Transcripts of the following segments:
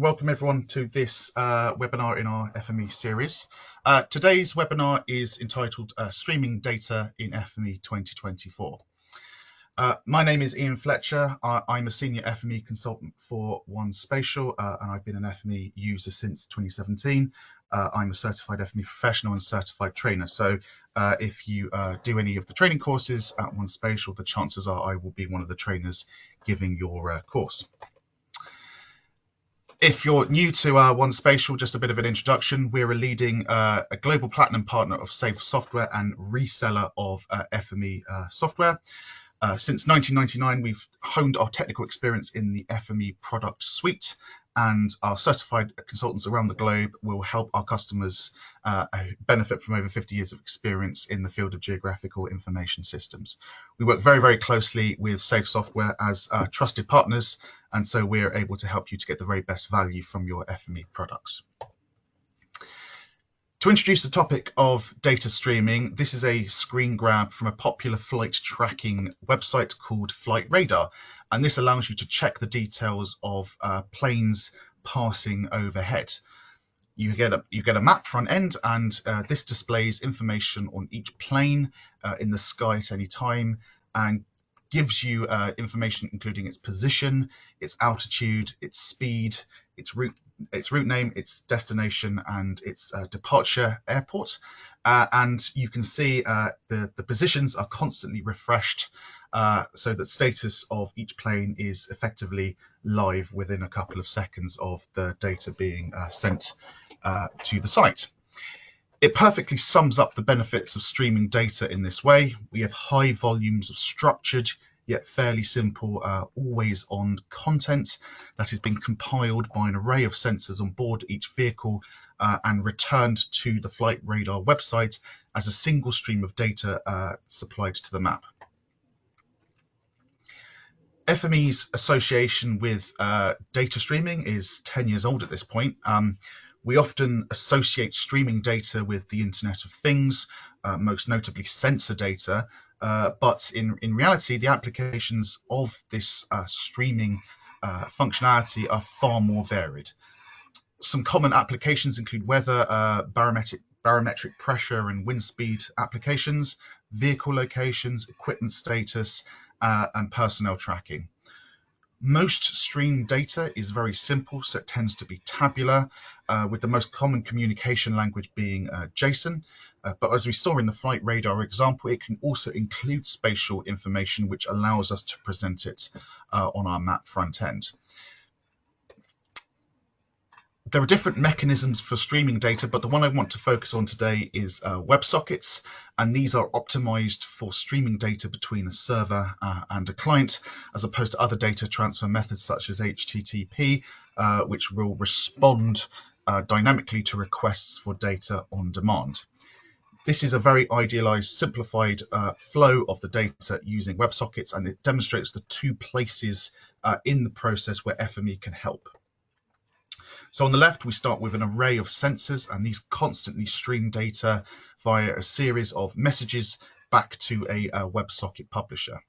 welcome everyone to this webinar in our FME series. Today's webinar is entitled Streaming Data in FME 2024. My name is Ian Fletcher. I'm a senior FME consultant for OneSpatial, and I've been an FME user since 2017. I'm a certified FME professional and certified trainer. So if you do any of the training courses at OneSpatial, the chances are I will be one of the trainers giving your course. If you're new to OneSpatial, just a bit of an introduction. We're a global platinum partner of Safe Software and reseller of FME software. Since 1999, we've honed our technical experience in the FME product suite, and our certified consultants around the globe will help our customers benefit from over 50 years of experience in the field of geographical information systems. We work very, very closely with Safe Software as trusted partners, and so we're able to help you to get the very best value from your FME products. To introduce the topic of data streaming, this is a screen grab from a popular flight tracking website called Flight Radar, and this allows you to check the details of planes passing overhead. You get a map front end, and this displays information on each plane in the sky at any time, and gives you information including its position, its altitude, its speed, its route name, its destination, and its departure airport. And you can see the positions are constantly refreshed, so that status of each plane is effectively live within a couple of seconds of the data being sent to the site. It perfectly sums up the benefits of streaming data in this way. We have high volumes of structured yet fairly simple always-on content that has been compiled by an array of sensors on board each vehicle and returned to the Flight Radar website as a single stream of data supplied to the map. FME's association with data streaming is 10 years old at this point. We often associate streaming data with the Internet of Things, most notably sensor data, but in reality, the applications of this streaming functionality are far more varied. Some common applications include weather, barometric pressure and wind speed applications, vehicle locations, equipment status, and personnel tracking. Most stream data is very simple, so it tends to be tabular, with the most common communication language being JSON. But as we saw in the Flight Radar example, it can also include spatial information, which allows us to present it on our map front end. There are different mechanisms for streaming data, but the one I want to focus on today is WebSockets, and these are optimized for streaming data between a server and a client, as opposed to other data transfer methods such as HTTP, which will respond dynamically to requests for data on demand. This is a very idealized, simplified flow of the data using WebSockets, and it demonstrates the two places in the process where FME can help. So on the left, we start with an array of sensors, and these constantly stream data via a series of messages back to a WebSocket publisher.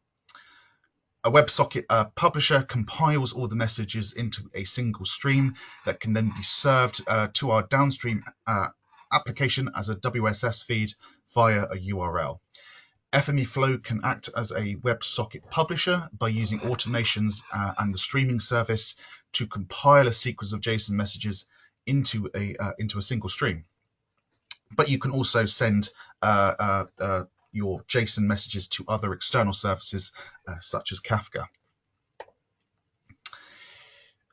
A WebSocket publisher compiles all the messages into a single stream that can then be served to our downstream application as a WSS feed via a URL. FME Flow can act as a WebSocket publisher by using automations and the streaming service to compile a sequence of JSON messages into a single stream. But you can also send your JSON messages to other external services such as Kafka.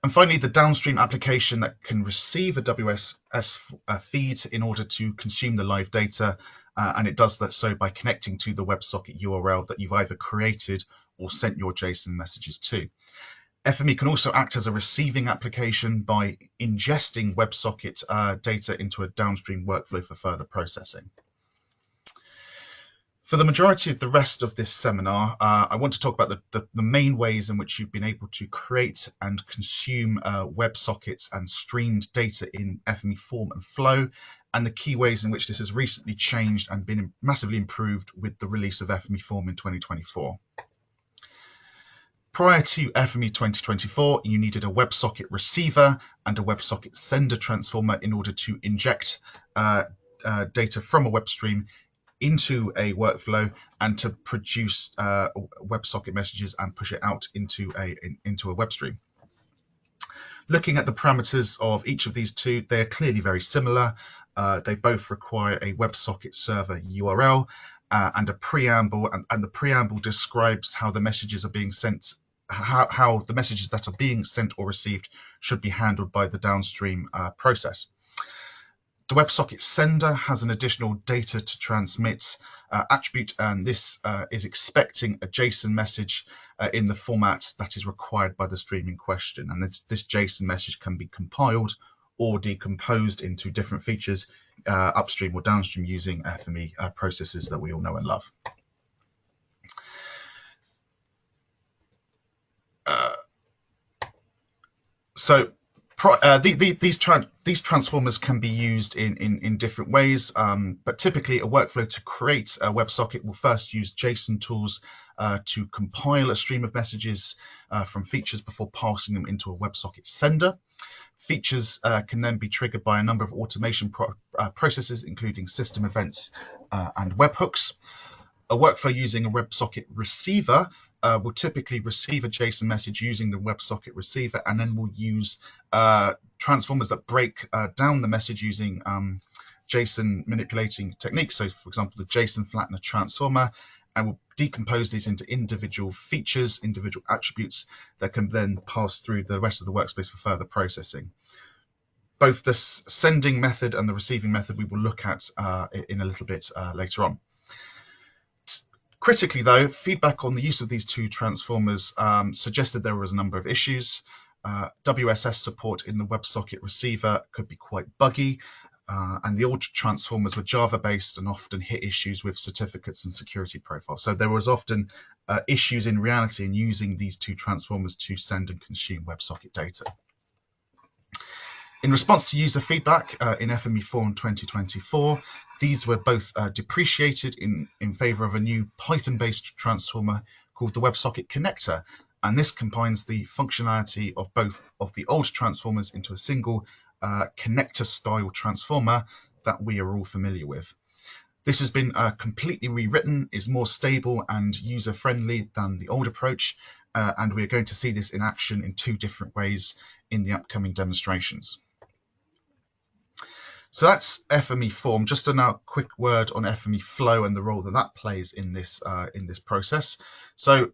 And finally, the downstream application that can receive a WSS feed in order to consume the live data, and it does that so by connecting to the WebSocket URL that you've either created or sent your JSON messages to. FME can also act as a receiving application by ingesting WebSocket data into a downstream workflow for further processing. For the majority of the rest of this seminar, I want to talk about the main ways in which you've been able to create and consume WebSockets and streamed data in FME Form and Flow, and the key ways in which this has recently changed and been massively improved with the release of FME Form in 2024. Prior to FME 2024, you needed a WebSocket receiver and a WebSocket sender transformer in order to inject data from a web stream into a workflow and to produce WebSocket messages and push it out into a web stream. Looking at the parameters of each of these two, they're clearly very similar. They both require a WebSocket server URL and a preamble, and the preamble describes how the messages are being sent, how the messages that are being sent or received should be handled by the downstream process. The WebSocket sender has an additional data to transmit attribute, and this is expecting a JSON message in the format that is required by the stream in question. And this JSON message can be compiled or decomposed into different features upstream or downstream using FME processes that we all know and love. These transformers can be used in different ways, but typically a workflow to create a WebSocket will first use JSON tools to compile a stream of messages from features before passing them into a WebSocket sender. Features can then be triggered by a number of automation processes, including system events and webhooks. A workflow using a WebSocket receiver will typically receive a JSON message using the WebSocket receiver, and then will use transformers that break down the message using JSON manipulating techniques. So, for example, the JSON flattener transformer, and will decompose these into individual features, individual attributes that can then pass through the rest of the workspace for further processing. Both the sending method and the receiving method we will look at in a little bit later on. Critically, though, feedback on the use of these two transformers suggested there was a number of issues. WSS support in the WebSocket receiver could be quite buggy, and the old transformers were Java-based and often hit issues with certificates and security profiles. So there was often issues in reality in using these two transformers to send and consume WebSocket data. In response to user feedback in FME Flow in 2024, these were both depreciated in favor of a new Python-based transformer called the WebSocket connector, and this combines the functionality of both of the old transformers into a single connector-style transformer that we are all familiar with. This has been completely rewritten, is more stable and user-friendly than the old approach, and we are going to see this in action in two different ways in the upcoming demonstrations. So that's FME Form. Just a now quick word on FME Flow and the role that plays in this process. So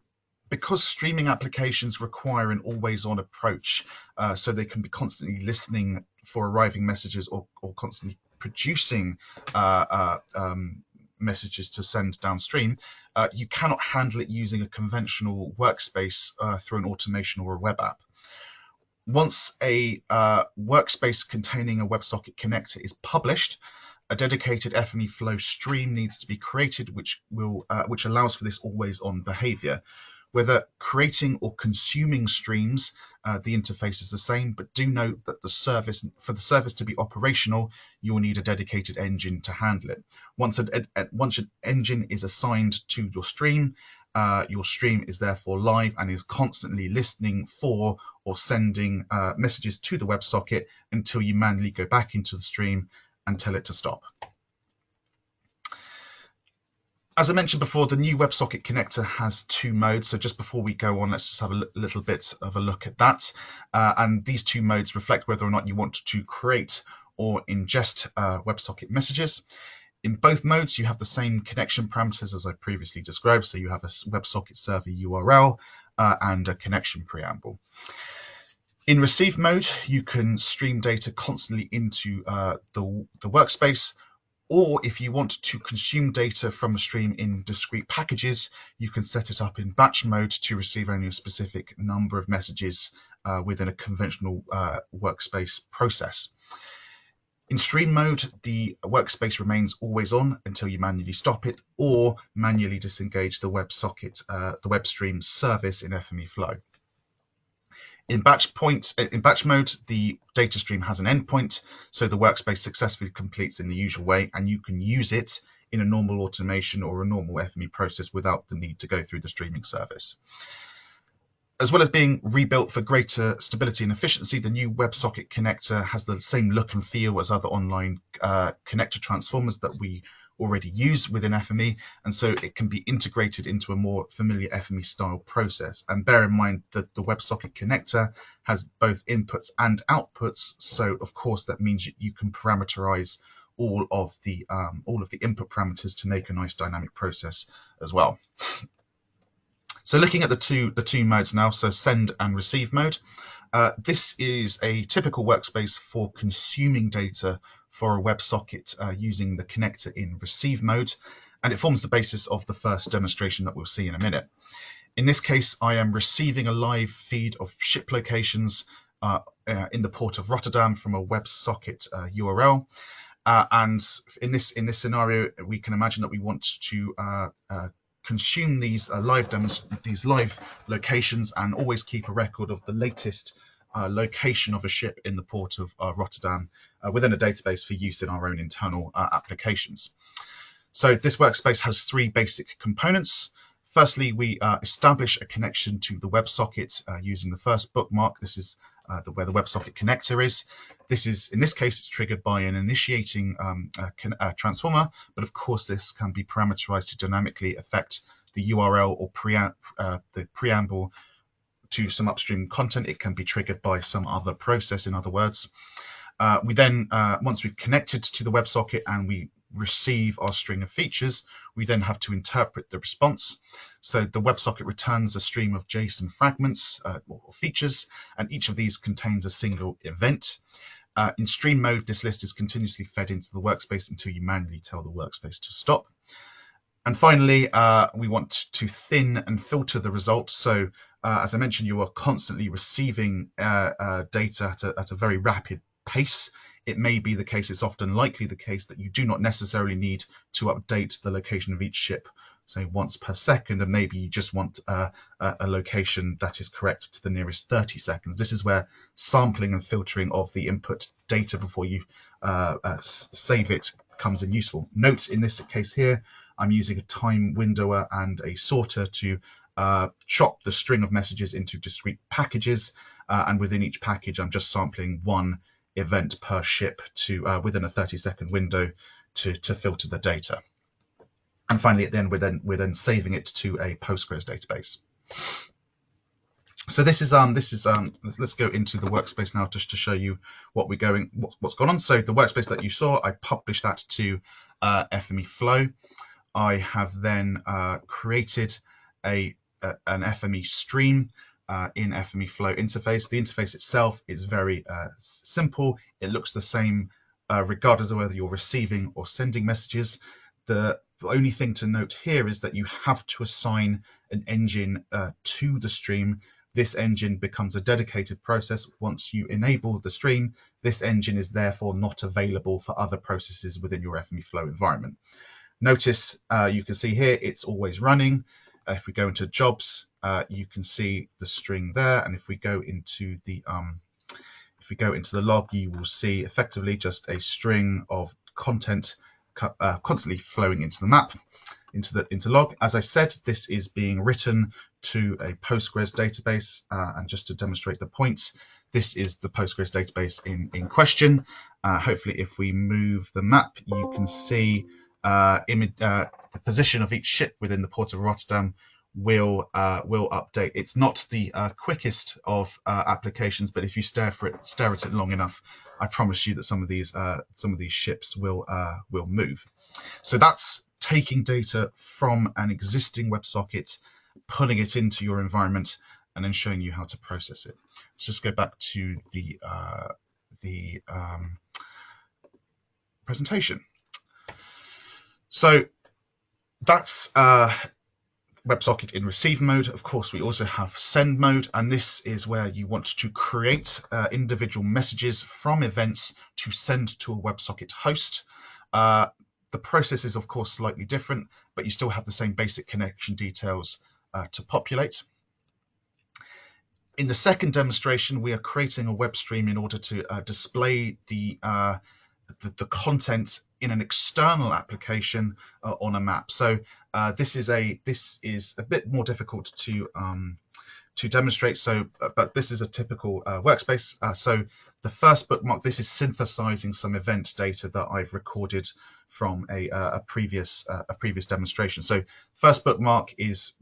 because streaming applications require an always-on approach, so they can be constantly listening for arriving messages or constantly producing messages to send downstream, you cannot handle it using a conventional workspace through an automation or a web app. Once a workspace containing a WebSocket connector is published, a dedicated FME Flow stream needs to be created, which allows for this always-on behavior. Whether creating or consuming streams, the interface is the same, but do note that for the service to be operational, you will need a dedicated engine to handle it. Once an engine is assigned to your stream is therefore live and is constantly listening for or sending messages to the WebSocket until you manually go back into the stream and tell it to stop. As I mentioned before, the new WebSocket connector has two modes. So just before we go on, let's just have a little bit of a look at that. And these two modes reflect whether or not you want to create or ingest WebSocket messages. In both modes, you have the same connection parameters as I previously described. So you have a WebSocket server URL and a connection preamble. In receive mode, you can stream data constantly into the workspace, or if you want to consume data from a stream in discrete packages, you can set it up in batch mode to receive only a specific number of messages within a conventional workspace process. In stream mode, the workspace remains always on until you manually stop it or manually disengage the WebSocket, the web stream service in FME Flow. In batch mode, the data stream has an endpoint, so the workspace successfully completes in the usual way, and you can use it in a normal automation or a normal FME process without the need to go through the streaming service. As well as being rebuilt for greater stability and efficiency, the new WebSocket connector has the same look and feel as other online connector transformers that we already use within FME, and so it can be integrated into a more familiar FME style process. And bear in mind that the WebSocket connector has both inputs and outputs, so of course that means you can parameterize all of the input parameters to make a nice dynamic process as well. So looking at the two modes now, so send and receive mode. This is a typical workspace for consuming data for a WebSocket using the connector in receive mode, and it forms the basis of the first demonstration that we'll see in a minute. In this case, I am receiving a live feed of ship locations in the port of Rotterdam from a WebSocket URL. And in this scenario, we can imagine that we want to consume these live locations and always keep a record of the latest location of a ship in the port of Rotterdam within a database for use in our own internal applications. So this workspace has three basic components. Firstly, we establish a connection to the WebSocket using the first bookmark. This is where the WebSocket connector is. In this case, it's triggered by an initiating transformer, but of course this can be parameterized to dynamically affect the URL or the preamble to some upstream content. It can be triggered by some other process, in other words. We then, once we've connected to the WebSocket and we receive our string of features, we then have to interpret the response. So the WebSocket returns a stream of JSON fragments or features, and each of these contains a single event. In stream mode, this list is continuously fed into the workspace until you manually tell the workspace to stop. And finally, we want to thin and filter the results. So as I mentioned, you are constantly receiving data at a very rapid pace. It may be the case, it's often likely the case, that you do not necessarily need to update the location of each ship, say once per second, and maybe you just want a location that is correct to the nearest 30 seconds. This is where sampling and filtering of the input data before you save it comes in useful. Note in this case here, I'm using a time windower and a sorter to chop the string of messages into discrete packages, and within each package I'm just sampling one event per ship to within a 30-second window to filter the data. And finally, we're then saving it to a Postgres database. So this is let's go into the workspace now just to show you what's gone on. So the workspace that you saw, I published that to FME Flow. I have then created an FME stream in FME Flow interface. The interface itself is very simple. It looks the same regardless of whether you're receiving or sending messages. The only thing to note here is that you have to assign an engine to the stream. This engine becomes a dedicated process. Once you enable the stream, this engine is therefore not available for other processes within your FME Flow environment. Notice you can see here it's always running. If we go into jobs, you can see the string there, and if we go into the log, you will see effectively just a string of content constantly flowing into the map, into log. As I said, this is being written to a Postgres database, and just to demonstrate the points, this is the Postgres database in question. Hopefully, if we move the map, you can see the position of each ship within the port of Rotterdam will update. It's not the quickest of applications, but if you stare at it long enough, I promise you that some of these ships will move. So that's taking data from an existing WebSocket, pulling it into your environment, and then showing you how to process it. Let's just go back to the presentation. So that's WebSocket in receive mode. Of course, we also have send mode, and this is where you want to create individual messages from events to send to a WebSocket host. The process is, of course, slightly different, but you still have the same basic connection details to populate. In the second demonstration, we are creating a web stream in order to display the content in an external application on a map. So this is a bit more difficult to to demonstrate. So, but this is a typical workspace. So the first bookmark, this is synthesizing some event data that I've recorded from a previous demonstration. So first bookmark is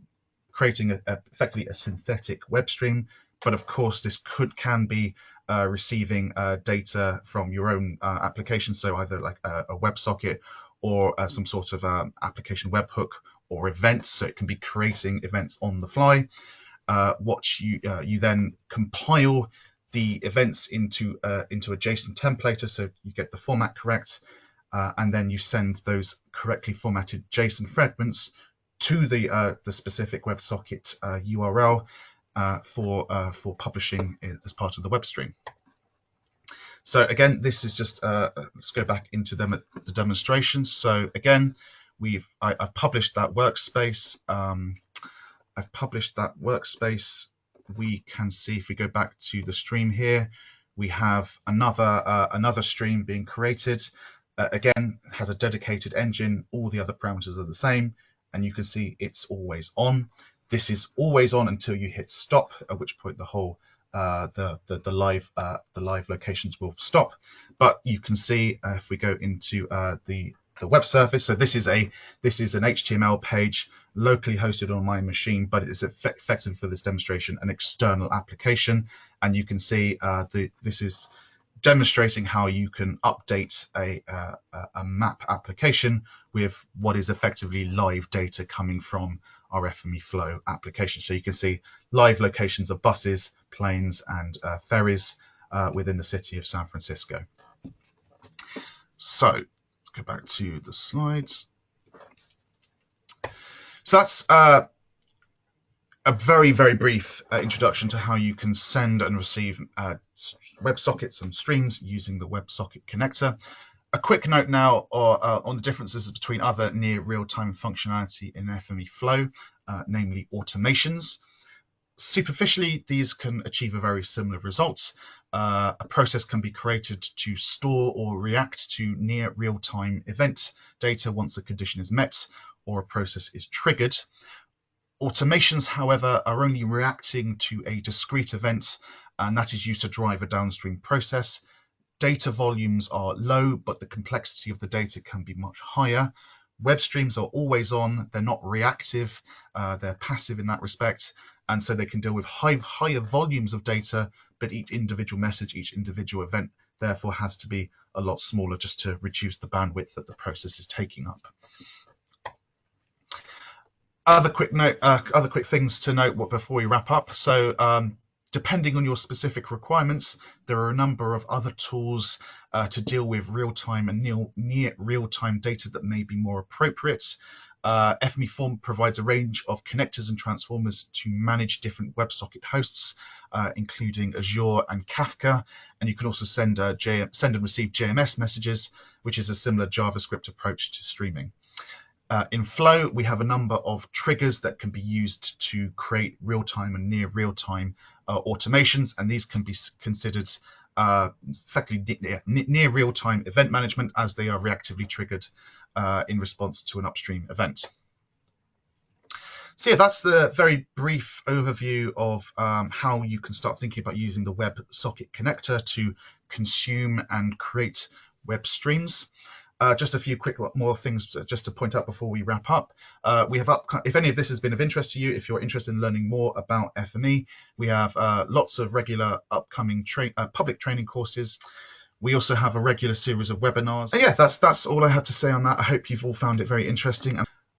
creating effectively a synthetic web stream, but of course this can be receiving data from your own application, so either like a WebSocket or some sort of application webhook or events, so it can be creating events on the fly. What you then compile the events into a JSON templater, so you get the format correct, and then you send those correctly formatted JSON fragments to the specific WebSocket URL for publishing as part of the web stream. So again, this is just let's go back into the demonstration. So again, I've published that workspace. We can see, if we go back to the stream here, we have another stream being created. Again, it has a dedicated engine. All the other parameters are the same, and you can see it's always on. This is always on until you hit stop, at which point the whole the live locations will stop. But you can see if we go into the web surface, so this is an HTML page locally hosted on my machine, but it is effective for this demonstration an external application, and you can see this is demonstrating how you can update a map application with what is effectively live data coming from our FME Flow application. So you can see live locations of buses, planes, and ferries within the city of San Francisco. So go back to the slides. So that's a very, very brief introduction to how you can send and receive WebSockets and streams using the WebSocket connector. A quick note now on the differences between other near real-time functionality in FME Flow, namely automations. Superficially, these can achieve a very similar result. A process can be created to store or react to near real-time event data once a condition is met or a process is triggered. Automations, however, are only reacting to a discrete event, and that is used to drive a downstream process. Data volumes are low, but the complexity of the data can be much higher. Web streams are always on, they're not reactive, they're passive in that respect, and so they can deal with higher volumes of data, but each individual message, each individual event, therefore has to be a lot smaller just to reduce the bandwidth that the process is taking up. Other quick things to note before we wrap up. So depending on your specific requirements, there are a number of other tools to deal with real-time and near real-time data that may be more appropriate. FME Flow provides a range of connectors and transformers to manage different WebSocket hosts, including Azure and Kafka. And you can also send and receive JMS messages, which is a similar JavaScript approach to streaming. In Flow, we have a number of triggers that can be used to create real-time and near real-time automations, and these can be considered effectively near real-time event management, as they are reactively triggered in response to an upstream event. So yeah, that's the very brief overview of how you can start thinking about using the WebSocket connector to consume and create web streams. Just a few quick more things just to point out before we wrap up. We have if any of this has been of interest to you, if you're interested in learning more about FME, we have lots of regular upcoming public training courses. We also have a regular series of webinars. And yeah, that's all I had to say on that. I hope you've all found it very interesting.